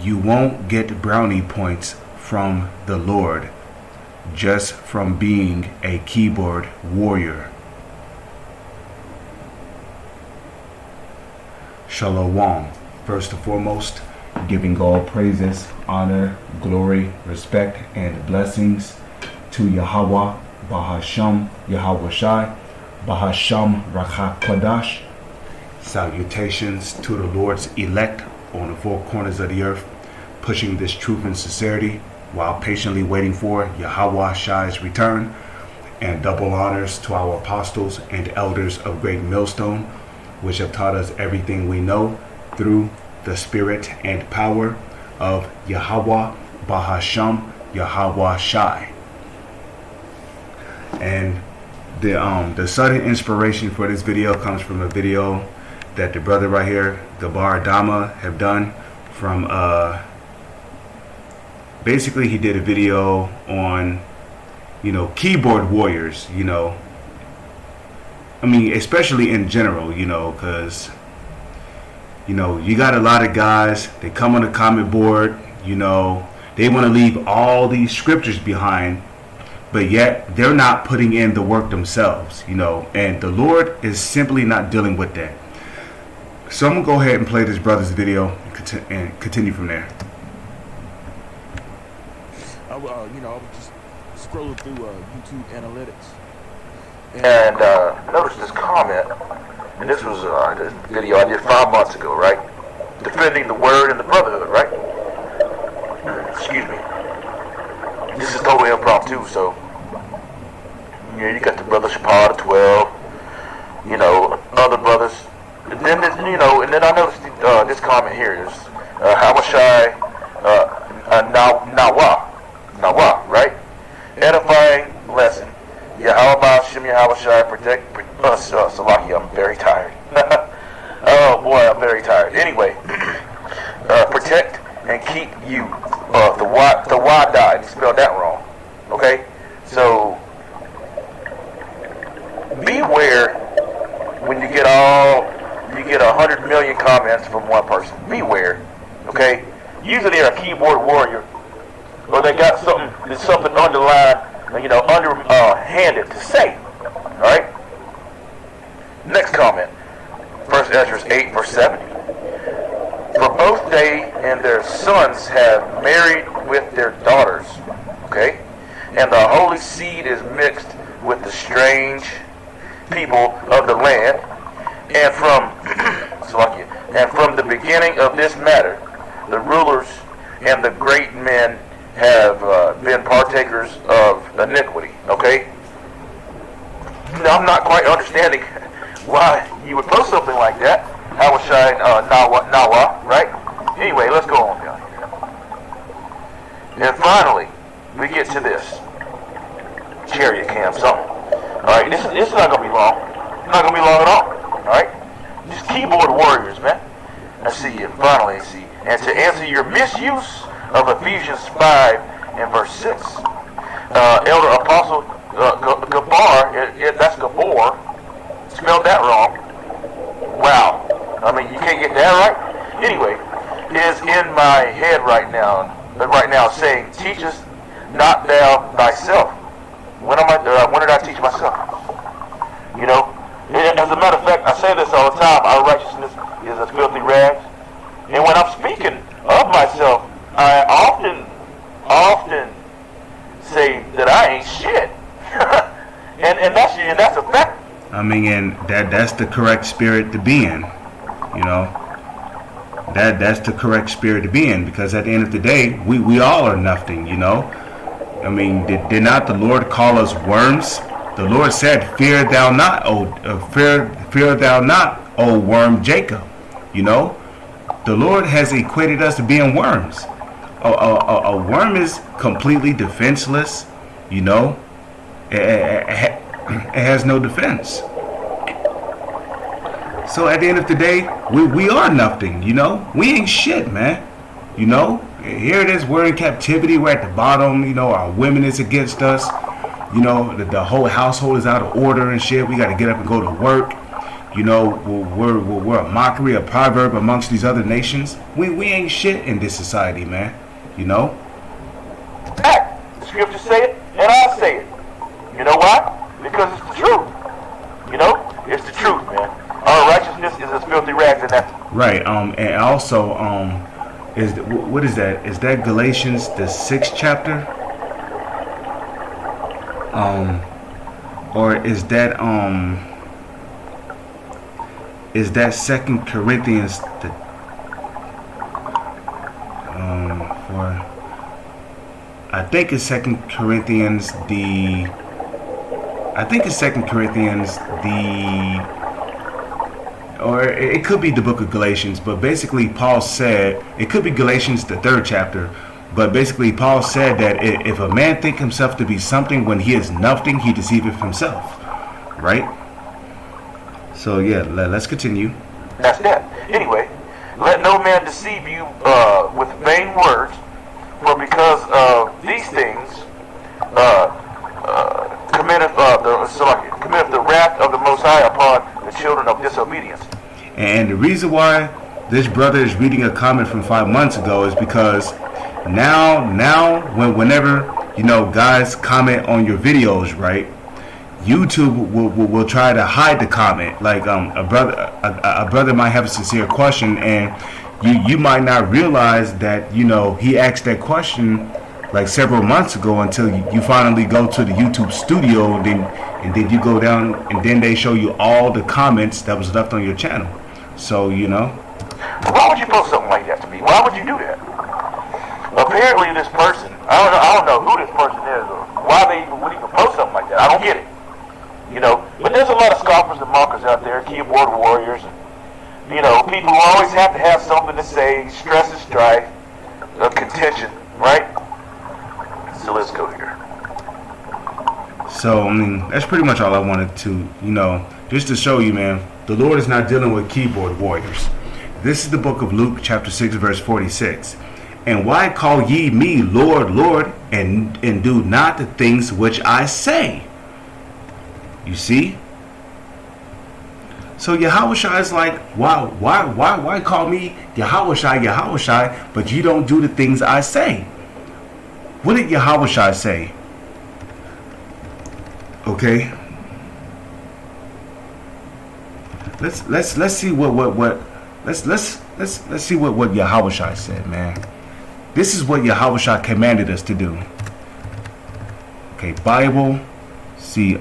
You won't get brownie points from the Lord just from being a keyboard warrior. Shalom. First and foremost, giving all praises, honor, glory, respect, and blessings to Yahweh, Bahasham, Yahweh Shai, Bahasham Rakha Kodash. Salutations to the Lord's elect on the four corners of the earth, pushing this truth and sincerity while patiently waiting for Yahweh Shai's return. And double honors to our apostles and elders of Great Millstone, which have taught us everything we know through the spirit and power of Yahweh Bahasham, Yahweh Shai. And the sudden inspiration for this video comes from a video that the brother right here, Gabar Dama, have done from basically he did a video on, keyboard warriors, I mean, especially in general, because, you got a lot of guys, they come on the comment board, they want to leave all these scriptures behind, but yet they're not putting in the work themselves, and the Lord is simply not dealing with that. So I'm going to go ahead and play this brother's video and continue from there. I was just scrolling through YouTube analytics. And noticed this comment, and this was this video I did 5 months ago, right? Defending the word and the brotherhood, right? Excuse me. This is totally impromptu, so you got the brother Shapar, the 12, other brothers. And then and then I noticed this comment here is Hawashai Nawa, right? Edifying lesson. Yahweh Shem Yahweh Shai protect us. Salaki, I'm very tired. Oh boy, I'm very tired. Anyway, protect and keep you. The Y died. He spelled that wrong. Okay, so beware when you get 100 million comments from one person. Beware. Okay, usually they're a keyboard warrior, or they got something underlined, handed to say. Alright? Next comment. 1 Ezra 8 verse 70. For both they and their sons have married with their daughters. Okay? And the holy seed is mixed with the strange people of the land. And from the beginning of this matter, the rulers and the great men have been partakers of iniquity. Okay? Now, I'm not quite understanding why you would post something like that. How was Shai Nawa, right? Anyway, let's go on down here. And finally, we get to this. Chariot cam something. Alright, this is not going to be long. Not going to be long at all. Alright? Just keyboard warriors, man. Let's see, and finally, and to answer your misuse of Ephesians 5 and verse 6, Elder Apostle Gabar, that's Gabor, spelled that wrong. Wow. I mean, you can't get that right? Anyway, is in my head right now saying, teachest not thou thyself. When did I teach myself? As a matter of fact, I say this all the time, our righteousness is as filthy rags. And when I'm speaking of myself, I often say that I ain't shit. and that's a fact. I mean, and that's the correct spirit to be in, That's the correct spirit to be in, because at the end of the day, we all are nothing, I mean, did not the Lord call us worms? The Lord said, "Fear thou not, fear thou not, O worm Jacob." The Lord has equated us to being worms. A worm is completely defenseless. It has no defense. So at the end of the day, we are nothing. We ain't shit, man. Here it is. We're in captivity. We're at the bottom. Our women is against us. The whole household is out of order and shit. We got to get up and go to work. You know, we're a mockery, a proverb amongst these other nations. We ain't shit in this society, man. You know? Fact. The scriptures say it, and I say it. You know why? Because it's the truth. You know? It's the truth, man. Our righteousness is as filthy rags in that. Right. And also, what is that? Is that Galatians the 6th chapter? Or is that 2 Corinthians the I think it's 2 Corinthians the or it could be the book of Galatians, but basically Paul said, it could be Galatians the 3rd chapter, but basically Paul said that if a man think himself to be something when he is nothing, he deceiveth himself, right? So yeah, let's continue. That's that. Anyway, let no man deceive you with vain words, for because of these things committeth the wrath of the Most High upon the children of disobedience. And the reason why this brother is reading a comment from 5 months ago is because whenever guys comment on your videos, right? YouTube will try to hide the comment. Like a brother might have a sincere question, and you might not realize that he asked that question like several months ago until you finally go to the YouTube studio, and then you go down, and then they show you all the comments that was left on your channel. So why would you post something like that to me? Why would you do that? Apparently this person, I don't know who this person is or why they would even post something like that. I don't get it. But there's a lot of scoffers and mockers out there, keyboard warriors, and people who always have to have something to say, stress and strife, contention, right? So let's go here. So that's pretty much all I wanted to, just to show you, man, the Lord is not dealing with keyboard warriors. This is the book of Luke, chapter 6, verse 46. And why call ye me Lord, Lord, and do not the things which I say? You see? So Yahushua is like, why call me Yahushua, but you don't do the things I say? What did Yahushua say? Okay. Let's see let's see what Yahushua said, man. This is what Yahushua commanded us to do. Okay, Bible. See,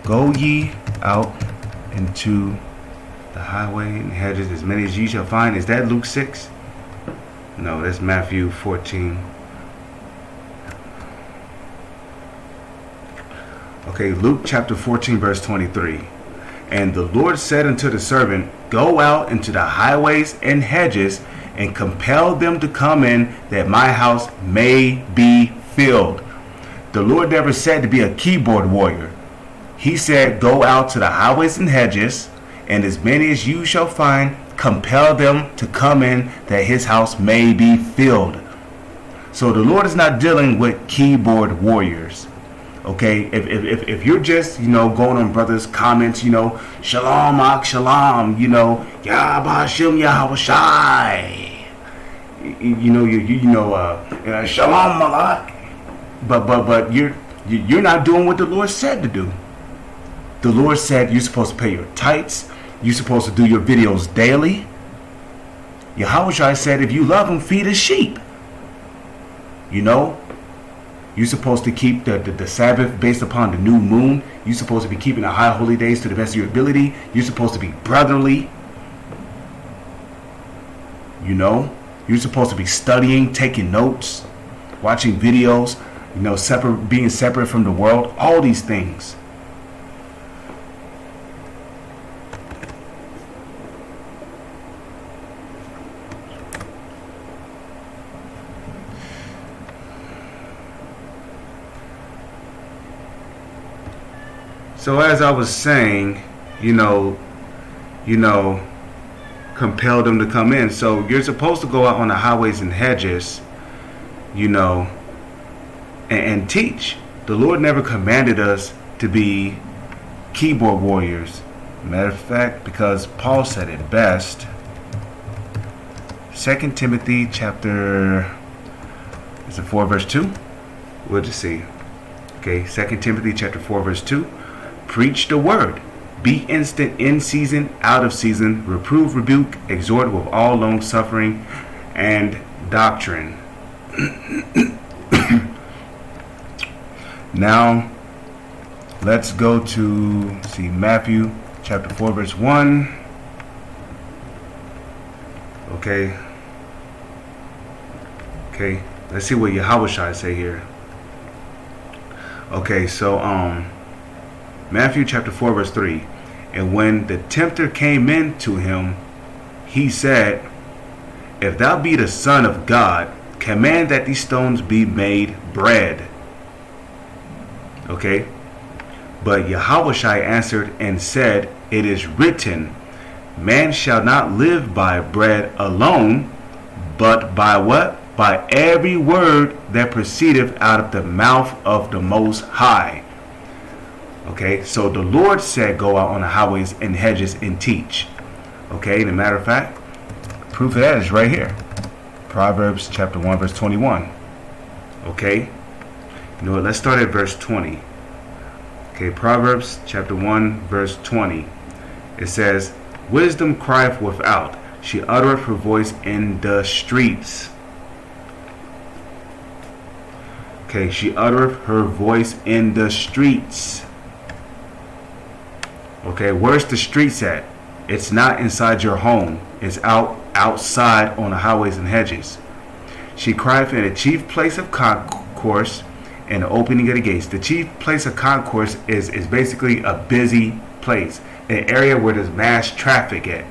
go ye out into the highway and hedges, as many as ye shall find. Is that Luke 6? No, that's Matthew 14. Okay, Luke chapter 14, verse 23. And the Lord said unto the servant, go out into the highways and hedges, and compel them to come in, that my house may be filled. The Lord never said to be a keyboard warrior. He said, go out to the highways and hedges, and as many as you shall find, compel them to come in, that his house may be filled. So the Lord is not dealing with keyboard warriors. Okay, if you're just going on brothers' comments, shalom ak shalom, yah b'hashem yahawashi, shalom malak, but you're not doing what the Lord said to do. The Lord said you're supposed to pay your tithes. You're supposed to do your videos daily. Yahushua said if you love him, feed his sheep. You're supposed to keep the Sabbath based upon the new moon. You're supposed to be keeping the high holy days to the best of your ability. You're supposed to be brotherly. You're supposed to be studying, taking notes, watching videos, being separate from the world. All these things. So as I was saying, compel them to come in. So you're supposed to go out on the highways and hedges, and teach. The Lord never commanded us to be keyboard warriors. Matter of fact, because Paul said it best. 2 Timothy chapter, is it 4 verse 2? We'll just see. Okay, 2 Timothy chapter 4 verse 2. Preach the word. Be instant in season, out of season. Reprove, rebuke, exhort with all long suffering and doctrine. Now, let's go to see Matthew chapter 4 verse 1. Okay. Okay, let's see what Yahushua say here. Okay, so Matthew chapter 4 verse 3. And when the tempter came in to him, he said, If thou be the Son of God, command that these stones be made bread. Okay. But Yahushua answered and said, It is written, Man shall not live by bread alone, but by what? By every word that proceedeth out of the mouth of the Most High. Okay, so the Lord said, go out on the highways and hedges and teach. Okay, and a matter of fact, proof of that is right here. Proverbs chapter 1 verse 21. Okay, you know what, let's start at verse 20. Okay, Proverbs chapter 1 verse 20. It says, Wisdom crieth without, she uttereth her voice in the streets. Okay, she uttereth her voice in the streets. Okay, where's the streets at? It's not inside your home. It's outside on the highways and hedges. She crieth in the chief place of concourse and the opening of the gates. The chief place of concourse is basically a busy place, an area where there's mass traffic at.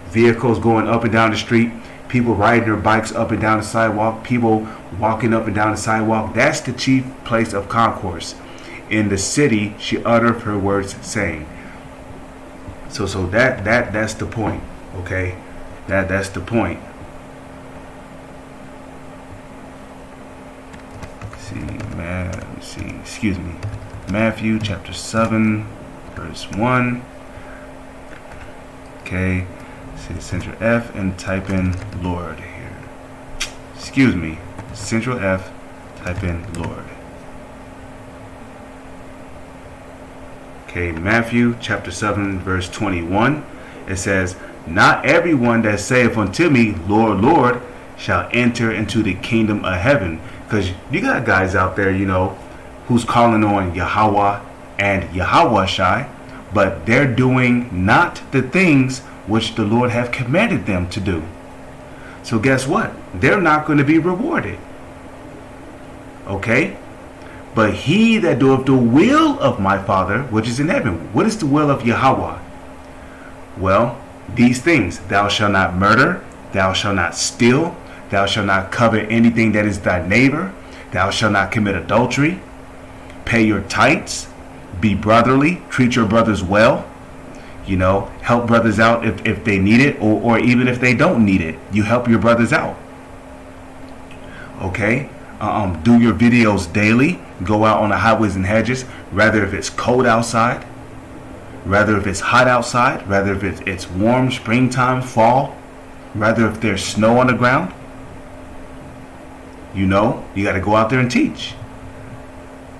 Vehicles going up and down the street, people riding their bikes up and down the sidewalk, people walking up and down the sidewalk. That's the chief place of concourse. In the city, she uttereth her words, saying. So that's the point. Okay, that's the point. Excuse me. Matthew chapter 7 verse 1. Okay, see Central F and type in Lord here. Excuse me, Central F, type in Lord. Okay, Matthew chapter 7 verse 21. It says, Not everyone that saith unto me, Lord, Lord, shall enter into the kingdom of heaven. Because you got guys out there, you know, who's calling on Yahweh and Yahushai, but they're doing not the things which the Lord have commanded them to do. So guess what? They're not going to be rewarded. Okay? But he that doeth the will of my Father, which is in heaven. What is the will of Yahweh? Well, these things. Thou shalt not murder. Thou shalt not steal. Thou shalt not covet anything that is thy neighbor. Thou shalt not commit adultery. Pay your tithes. Be brotherly. Treat your brothers well. You know, help brothers out if they need it, or even if they don't need it. You help your brothers out. Okay? Do your videos daily. Go out on the highways and hedges, rather if it's cold outside, rather if it's hot outside, rather if it's warm, springtime, fall, rather if there's snow on the ground. You know, you got to go out there and teach.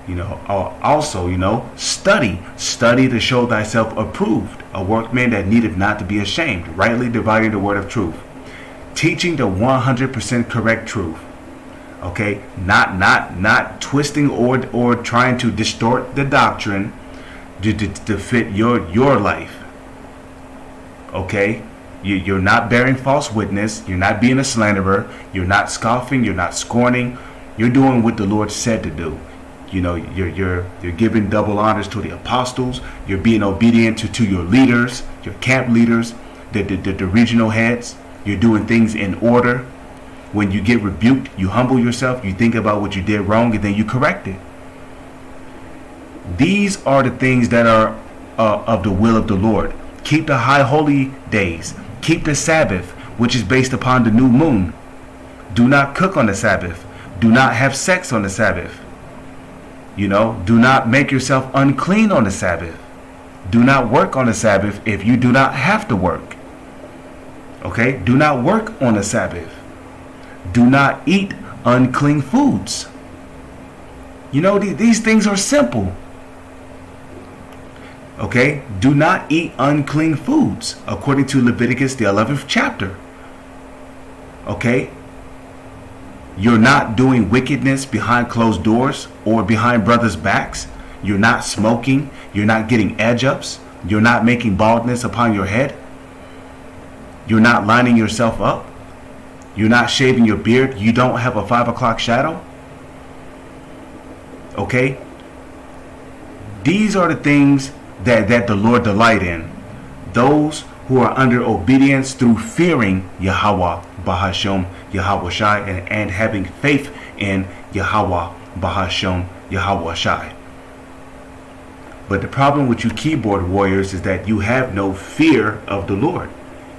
You know, also, you know, study to show thyself approved, a workman that needeth not to be ashamed, rightly dividing the word of truth, teaching the 100% correct truth. Okay, not twisting or trying to distort the doctrine to fit your life. Okay, you're not bearing false witness. You're not being a slanderer. You're not scoffing. You're not scorning. You're doing what the Lord said to do. You know, you're giving double honors to the apostles. You're being obedient to your leaders, your camp leaders, the regional heads. You're doing things in order. When you get rebuked, you humble yourself, you think about what you did wrong, and then you correct it. These are the things that are of the will of the Lord. Keep the high holy days. Keep the Sabbath, which is based upon the new moon. Do not cook on the Sabbath. Do not have sex on the Sabbath. You know, do not make yourself unclean on the Sabbath. Do not work on the Sabbath if you do not have to work. Okay? Do not work on the Sabbath. Do not eat unclean foods. You know, these things are simple. Okay? Do not eat unclean foods, according to Leviticus, the 11th chapter. Okay? You're not doing wickedness behind closed doors or behind brothers' backs. You're not smoking. You're not getting edge-ups. You're not making baldness upon your head. You're not lining yourself up. You're not shaving your beard. You don't have a 5 o'clock shadow. Okay? These are the things that the Lord delight in. Those who are under obedience through fearing Yahweh, Bahashem, Yahweh Shai, and having faith in Yahweh, Bahashem, Yahweh Shai. But the problem with you keyboard warriors is that you have no fear of the Lord.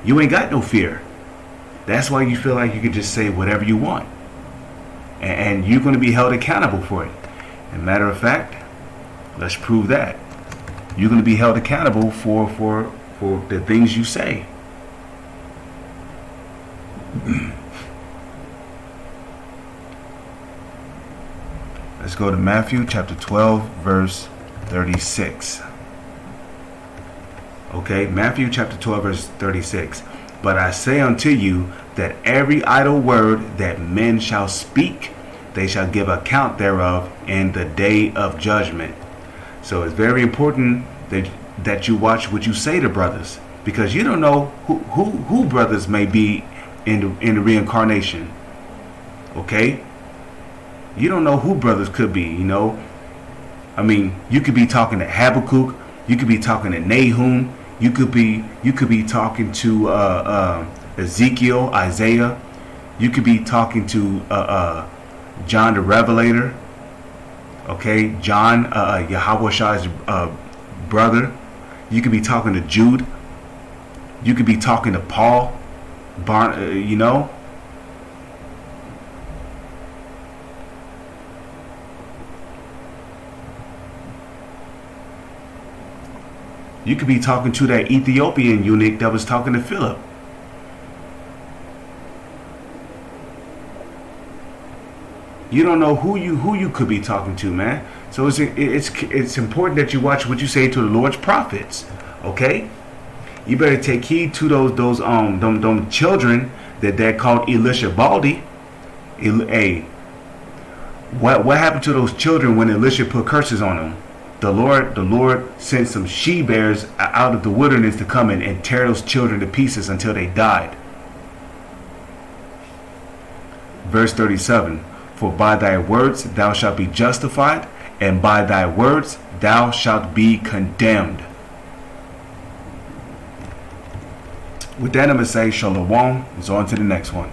You ain't got no fear. That's why you feel like you can just say whatever you want. And you're going to be held accountable for it. And matter of fact, let's prove that. You're going to be held accountable for the things you say. Let's go to Matthew chapter 12, verse 36. Okay, Matthew chapter 12, verse 36. But I say unto you that every idle word that men shall speak, they shall give account thereof in the day of judgment. So it's very important that you watch what you say to brothers, because you don't know who brothers may be in the reincarnation. Okay? You don't know who brothers could be, you know. I mean, you could be talking to Habakkuk, you could be talking to Nahum, you could be talking to Ezekiel, Isaiah, you could be talking to John the Revelator. Okay, John, Yahweh Shai's brother. You could be talking to Jude. You could be talking to Paul. You know. You could be talking to that Ethiopian eunuch that was talking to Philip. You don't know who you could be talking to, man. So it's important that you watch what you say to the Lord's prophets. Okay, you better take heed to those children that called Elisha Baldy. Hey, what happened to those children when Elisha put curses on them? The Lord sent some she bears out of the wilderness to come in and tear those children to pieces until they died. Verse 37. For by thy words thou shalt be justified, and by thy words thou shalt be condemned. With that, I'm going to say shalom. It's on to the next one.